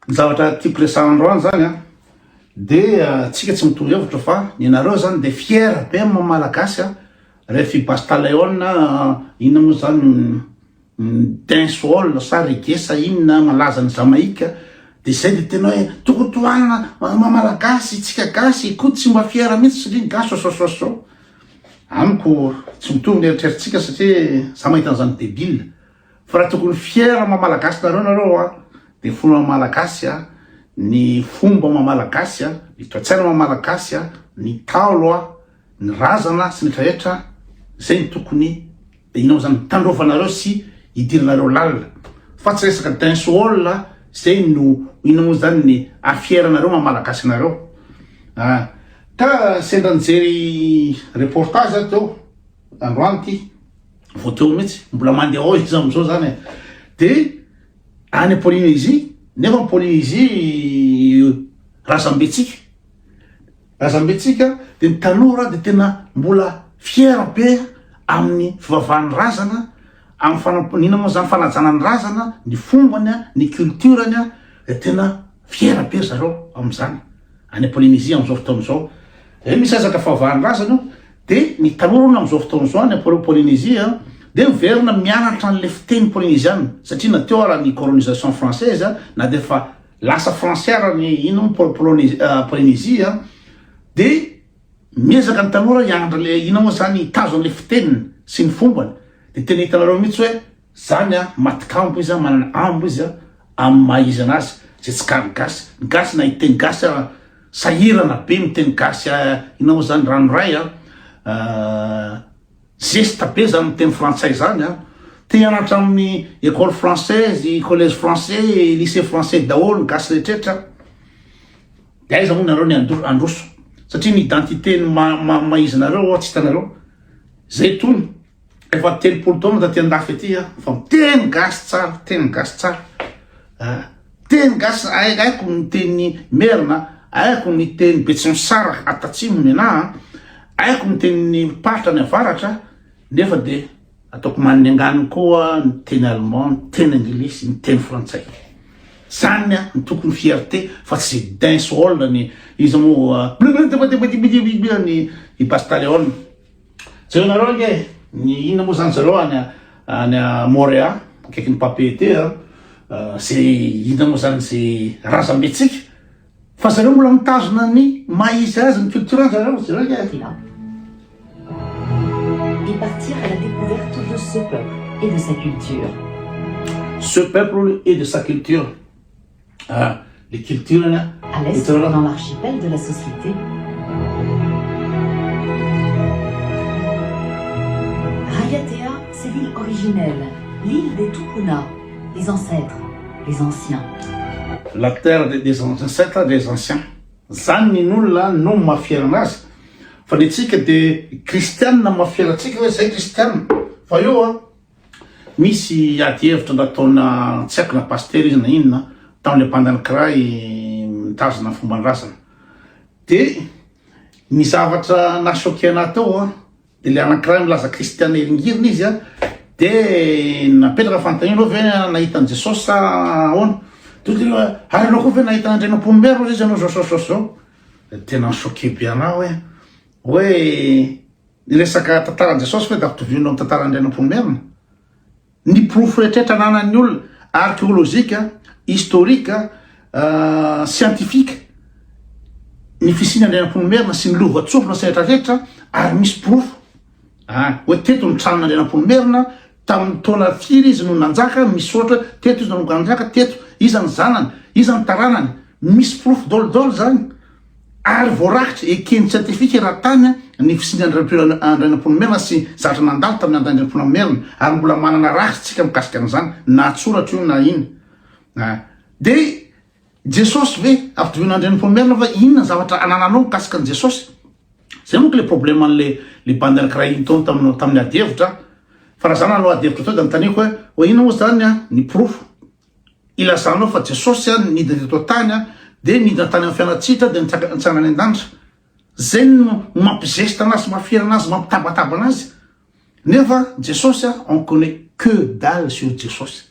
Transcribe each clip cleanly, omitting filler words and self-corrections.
zavatra tiako resan'androany zany a dia tsika tsy mitovy hevitra fa ianareo zany de fiera be amin'ny malagasy a rehefa Bastaleon inona moa zany dancehall sa reggae sa inona malaza ny Jamaïque de zay de tena hoe tokotoana malagasy tsika gasy ko tsy mba fiera mihitsy satria gasy sososo amiko tsy mitovy ny eritreretintsika satria za mahita an'izany débile fa raha tokony fiera malagasy nareo a de fomba malagasy a ny fomba malagasy a ny toe-tsaina malagasy a ny taolo a ny razana sy ny rehetra zay ny tokony inao zany tandrofanareo sy idiranareo lalina fa tsy resaka dancehall zay no inao zany ny afieranareo malagasy nareo ka sendra nijery reportage atao androany ty vao teo mihitsy mbola mandeha ao izy amizao zany de any Polynésie nefa Polynésie razambetsika de ny tanora de tena mbola fiera be amin'ny fivavahan'ny razana amin'ny inona moa zany fanajana ny razana ny fombany ny culturany de tena fiera be zareo am'izany any Polynésie am'izao fotoan'izao misy azaka fivavahan'ny razana de ny tanora am'izao fotoan'izao any Polynésie de miverina mianatra an'le fiteny polynésienne satria nateo raha ny colonisation française na de fa lasa français ny ino Polynésie de miezaka ny tanora hianatra le ina moa zany tazo an'le fiteniny sy ny fombany de tena hitanareo mihitsy hoe zany matikambo izy manana ambo izy amin'ny maha izy anazy zay tsy ka ny gasy na hiteny gasy sahirana be miteny gasy ina moa zany ranoray zesta be zany miteny frantsay zany te hianatra amin'ny école française collège français lycée français daholo gasy rehetrrehetra de aiza moa nareo ny androso satria ny identité ny mahizinareo tsy hitanareo zay tony efa telopolo taona taty andafy aty fa miteny gasy tsara teny gasy tsara teny gasy aiko ny teny merina aiko ny teny Betsimisara atatsimo mena aiko ny teny paritra ny avaratra nefa de ataoko manny anganiny koa ny teny allemand ny teny anglisy ny teny frantsay zany ny tokony fierté fa tsy dancehall ny izy moa ny Bastaleon zay nareo nge ny inona moa zany zareo any Montréal akaiky ny Papeete zay inona moa zany zay razambetsika fa zareo mbola mitazona ny mahizy azy ny culture zareo et partir à la découverte de ce peuple et de sa culture. Ce peuple et de sa culture. Les cultures à l'est, dans l'archipel de la société. Rayatea, c'est l'île originelle, l'île des Tukuna, les ancêtres, les anciens. La terre des ancêtres, des anciens. Zany n'olona no mafiaranazy. Fa ny tsika de kristianina mafiaratsika hoe zay kristianina fa io misy ady hevitra nataona tsy haiko na paster izy na inona tamin'le mpandany kiray mitazona fomban-drazana de ny zavatra nasokiana tao de le anankiray milaza kristiana eringirina izy de napetraka fantanina ve nahita an Jesosy sa ahoana ary anao koa ve nahita andrenam-pomero izy anao zao tena nisoke be anao hoe resaka tantaran Jesosy fe da fitovianao amin'ny tantaran-drenam-pomerina ny profo rehetrarehetra ananan'ny olona archéologika historika scientifique ny fisiany andrenam-pomerina sy ny lovatsofina sy rehetrarehetra ary misy profo hoe teto ny tranona andrenam-pomerina tamin'ny taona firy izy no nanjaka misy ohatra teto izy no nanjaka teto iza ny zanany iza ny taranany misy profo dolodolo zany ary voarakitra ekeny scientifique raha tany ny fisiny andrenam-pomerina sy zavatra nandalo tamin'ny andrenam-pomerina ary mbola manana rakitra tsika mikasika an'izany na tsoratra io na ina de Jesosy ve ampitoviana andrenam-pomerina fa inona zavatra anananao mikasika an Jesosy zay moa ko le problème an'le bandy anankiray iny taona tamin'ny ady hevitra fa raha zany anao ady hevitra tao da nitaniko hoe inona moa zany ny profo ilazanao fa Jesosy nidina teto tany de nidina tany amin'ny fianatsitra de nitsangana any an-danitra zay no mampizesta anazy mafiera anazy mampitabataba anazy nefa Jesosy on connaît que dalle sur Jesosy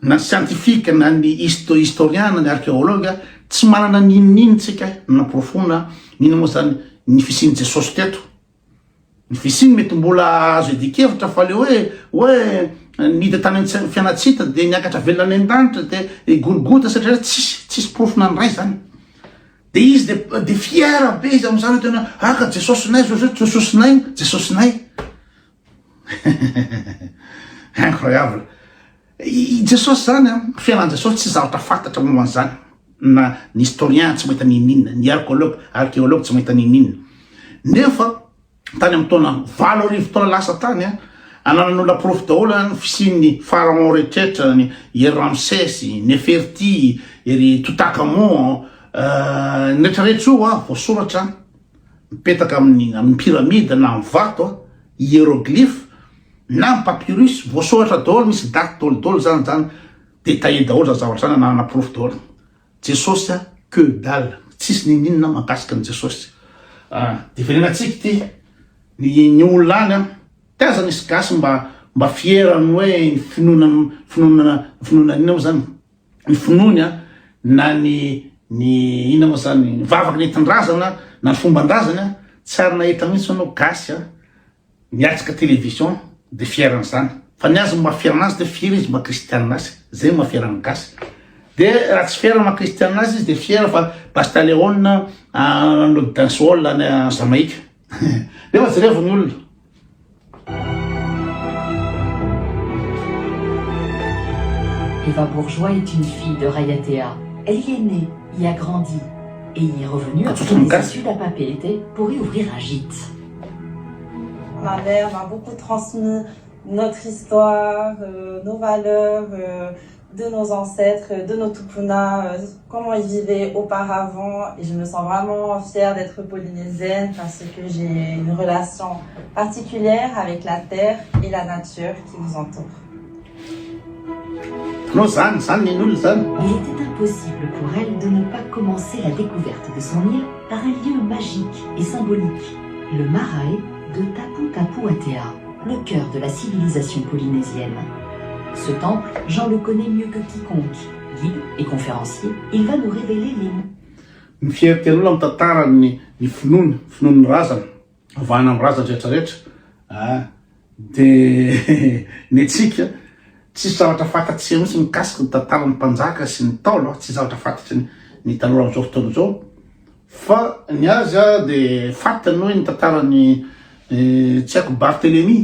na scientifique na ny historien ny archéologue tsy manana ninonino tsika naprofona nino moa zany ny fisiny Jesosy teto. Ny fisiny mety mbola azo edikevitra fa le hoe niditra tany amin'ny fianatsita de niakatra velona any an-danitra de golgota satria tsisy profona ny ray zany. De izy de fiera be izy am'izany tena aka Jesosynay Jesosynay incroyable. Jesosy zany fiainan Jesosy tsy zavatra fantatra momba zany, na ny historien tsy mahita ninina, ny archéologue tsy mahita ninina. Nefa tany amin'ny taona 4 taona lasa tany ananan'olona profy daholo ny fisin'ny pharaon rehetrrehetra, ny Ramsès, Neferti, ery Toutankhamon, rehetrarehetra io voasoratra mipetaka amin'ny pyramide na amin'ny vato, hiéroglyphe na amin'ny papyrus voasoratra daholo, misy daty daholo zany détaillé daholo zavatra zany ananana profy daholo. Jesosy que dalle, tsisy ninina mahakasika ny Jesosy. De verenantsika ty ny olona any teza nisy gasy mba fierany hoe finoana ina moa zany ny finoany na ny ina moa zany vavaky nentin-drazana na ny fomban-drazana tsy ary nahita mihitsy anao gasy miatsika télévision de fierany zany. Fa ny azy mahafierana azy de fiera izy mahakristianina azy, zay mahafierany gasy. De raha tsy fiera mahakristianina azy izy de fiera fa Pastaleone no dancehall any Jamaïque. De fa jerevy ny olona. Eva Bourgeois est une fille de Rayatea. Elle y est née, y a grandi et y est revenue après les études à Papeete pour y ouvrir un gîte. Ma mère m'a beaucoup transmis notre histoire, nos valeurs, de nos ancêtres, de nos tupuna, comment ils vivaient auparavant. Et je me sens vraiment fière d'être polynésienne parce que j'ai une relation particulière avec la terre et la nature qui nous entoure. Il était impossible pour elle de ne pas commencer la découverte de son île par un lieu magique et symbolique, le Marae de Tapu Tapu Atea, le cœur de la civilisation polynésienne. Ce temple, Jean le connaît mieux que quiconque. Guide et conférencier, il va nous révéler les Ny fierten'olona mitantara ny finoany razana, avana amin'ny razana rehetrarehetra. De ny atsika tsisy zavatra fantatsia mihitsy mikasika ny tantara ny mpanjaka sy ny Ntaolo, tsy zavatra fantatry ny tanora am'izao fotoana zao. Fa ny azy de fantany hoe ny tantarany tsy haiko Barthélemy,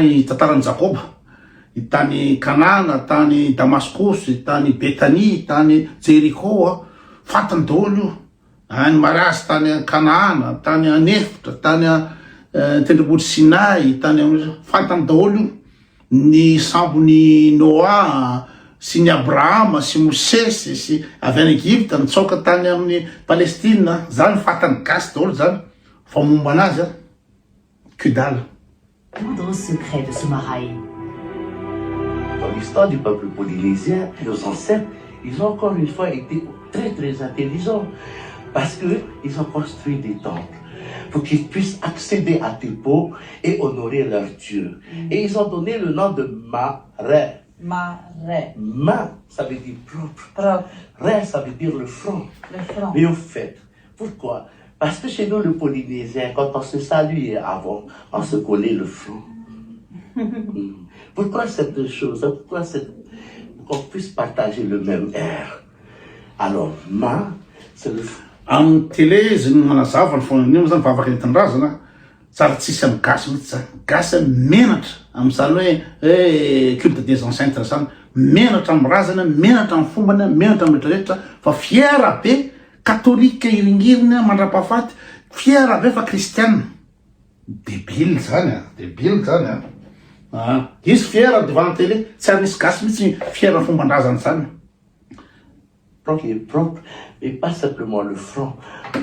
i tantarany Jacoba, i tany Kanana, tany Damascus, i tany Betany, tany Jericho, fantany daholo io. Ny mariazy tany Kanana, tany Anefitra, tany tendrombohitry Sinay, tany fantany daholo io. Ny sambony Noa sy ny Abrahama sy Mosesy sy avy any Egypte nitsoka tany amin'ny Palestine, zany fantany gasy daholo zany. Fa momba anazy que dalle. Poudre secret de ce Marae. Dans l'histoire du peuple polynésien, nos ancêtres, ils ont encore une fois été très très intelligents parce qu'ils ont construit des temples pour qu'ils puissent accéder à Tepo et honorer leur Dieu. Et ils ont donné le nom de Marae. Marae. Ma, ça veut dire propre. Propre. Rae, ça veut dire le front. Le front. Mais au fait, pourquoi? Parce que chez nous, le Polynésien, quand on se saluait avant, on se collait le front. Pourquoi cette chose? Pourquoi qu'on puisse partager le même air? Alors, ma, c'est le front. Amin'ny télé izy no manazava ny fonan'io zany vavaky nentin-drazana tsara tsisy amin'ny gasy mihitsy zany. Gasy menatra amin'izany hoe culte des ancêtres zany, menatra amin'ny razana, menatra amin'ny fombany, menatra amin'ny rehetrarehetra, fa fiera be katolika iringirina mandra-pahafaty, fiera be fa kristianina. Débile zany. Izy fiera devant la télé, tsy ary nisy gasy mihitsy fiera ny fomban-drazana zany. Qui est propre, et pas simplement le front.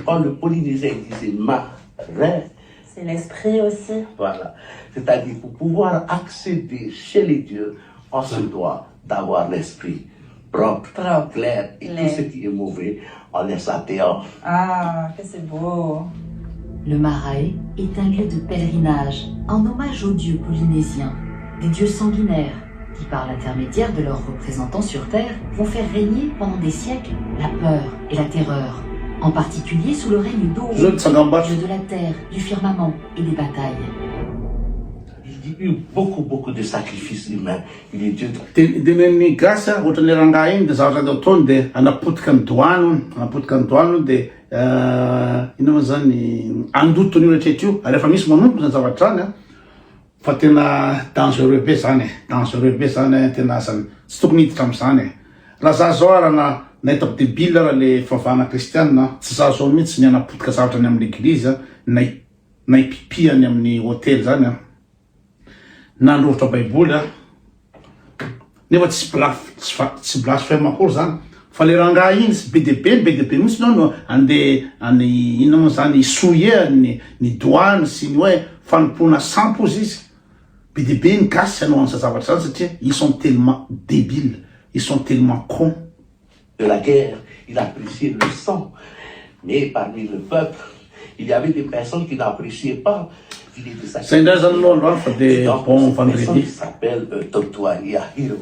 Quand le Polynésien disait Marae, c'est l'esprit aussi. Voilà. C'est-à-dire pour pouvoir accéder chez les dieux, on se doit d'avoir l'esprit propre, clair, et tout ce qui est mauvais, on laisse à dehors. Ah, que c'est beau. Le Marae est un lieu de pèlerinage en hommage aux dieux polynésiens, des dieux sanguinaires qui par l'intermédiaire de leurs représentants sur Terre vont faire régner pendant des siècles la peur et la terreur, en particulier sous le règne d'Horus, dieu de la terre, du firmament et des batailles. Il y a eu beaucoup de sacrifices humains. Il est Dieu. Dineny gasy ohatrany rangahy iny de zavatra atao ataony de anapotika ny doano de ino ma zany andotony io rehetrarehetra io ary efa misy manompo zany zavatra zany fa tena dangereux be zany tena zany tsy tokony hiditra am'zany raha za zao arana nahitako débile raha le fivavahana kristianina tsy za zao mihitsy ny anapotika zavatra ny amin'ny église na ipipihany amin'ny hôtely zany nandrovitra baiboly nefa tsy blasphème akory zany fa le rangahy iny sy be deaibe mihitsy no andeha ino moa zany souiller ny douane sy ny hoe fanompona sampo izy be deaibe iny gasy hanao an'za zavatra zany satria ils sont tellement débiles, ils sont tellement cons. De la guerre, il appréciait le sang, mais parmi le peuple il y avait des personnes qui n'appréciaient pas. Il était C'est une raison de l'ordre, qui s'appelle Dr. Yahiro.